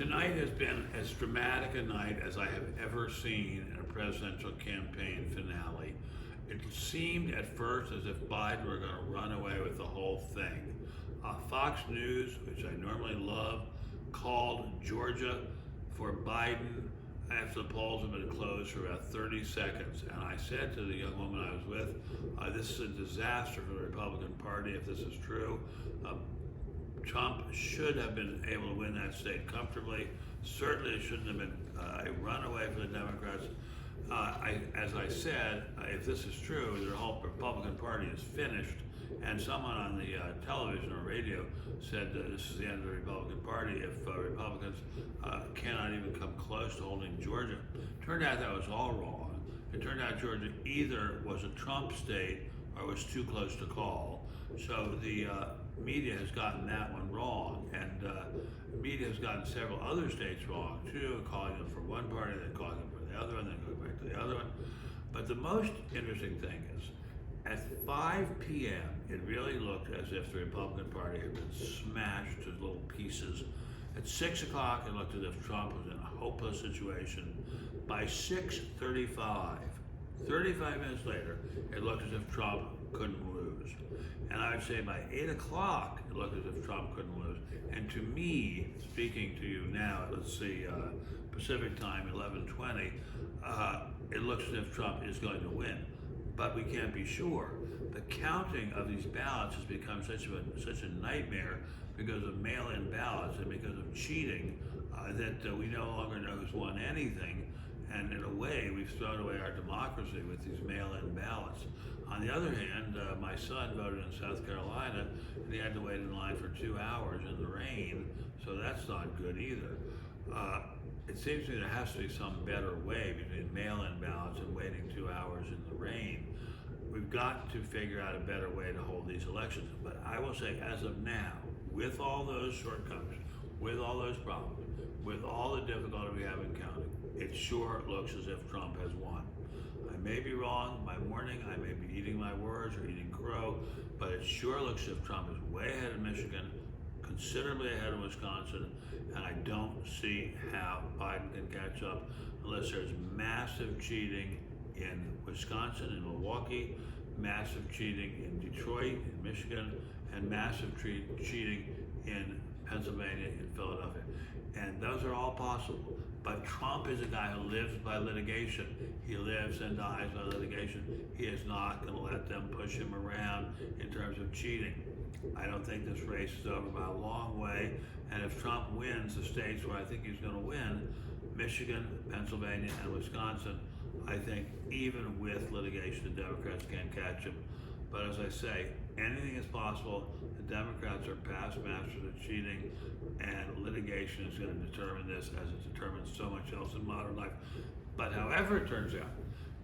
Tonight has been as dramatic a night as I have ever seen in a presidential campaign finale. It seemed at first as if Biden were going to run away with the whole thing. Fox News, which I normally love, called Georgia for Biden after the polls have been closed for about 30 seconds. And I said to the young woman I was with, this is a disaster for the Republican Party if this is true. Trump should have been able to win that state comfortably. Certainly it shouldn't have been a runaway for the Democrats. As I said, if this is true, the whole Republican Party is finished. And someone on the television or radio said this is the end of the Republican Party if Republicans cannot even come close to holding Georgia. Turned out that was all wrong. It turned out Georgia either was a Trump state or was too close to call. So the media has gotten that one wrong, and the media has gotten several other states wrong too, calling them for one party, then calling them for the other one, then going back to the other one. But the most interesting thing is, at 5 p.m., it really looked as if the Republican Party had been smashed to little pieces. At 6 o'clock, it looked as if Trump was in a hopeless situation. By 6:35, 35 minutes later, it looked as if Trump couldn't lose. And I would say by 8 o'clock, it looked as if Trump couldn't lose. And to me, speaking to you now, let's see, Pacific time, 11:20, it looks as if Trump is going to win. But we can't be sure. The counting of these ballots has become such a nightmare because of mail-in ballots and because of cheating that we no longer know who's won anything. And in a way, we've thrown away our democracy with these mail-in ballots. On the other hand, my son voted in South Carolina, and he had to wait in line for 2 hours in the rain, so that's not good either. It seems to me there has to be some better way between mail-in ballots and waiting 2 hours in the rain. We've got to figure out a better way to hold these elections. But I will say, as of now, with all those shortcomings, with all those problems, with all the difficulty we have in counting, it sure looks as if Trump has won. I may be wrong. By morning, I may be eating my words or eating crow, but it sure looks as if Trump is way ahead of Michigan, considerably ahead of Wisconsin, and I don't see how Biden can catch up unless there's massive cheating in Wisconsin and Milwaukee, massive cheating in Detroit, in Michigan, and massive cheating in Pennsylvania, in Philadelphia. And those are all possible. But Trump is a guy who lives by litigation. He lives and dies by litigation. He is not going to let them push him around in terms of cheating. I don't think this race is over by a long way. And if Trump wins the states where I think he's going to win, Michigan, Pennsylvania, and Wisconsin, I think even with litigation, the Democrats can't catch him. But as I say, anything is possible. The Democrats are past masters of cheating, and litigation is going to determine this as it determines so much else in modern life. But however it turns out,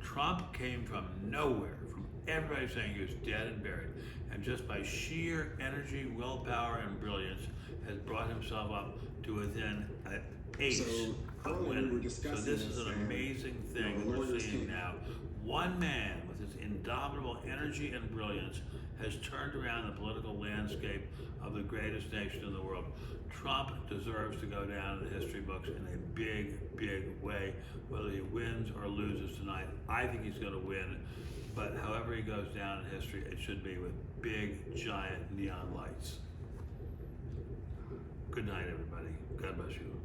Trump came from nowhere, from everybody saying he was dead and buried, and just by sheer energy, willpower, and brilliance has brought himself up to within an ace of winning. So this is an amazing thing we're seeing now. One man with his indomitable energy and brilliance has turned around the political landscape of the greatest nation in the world. Trump deserves to go down in the history books in a big, big way. Whether he wins or loses tonight, I think he's going to win. But however he goes down in history, it should be with big, giant neon lights. Good night, everybody. God bless you.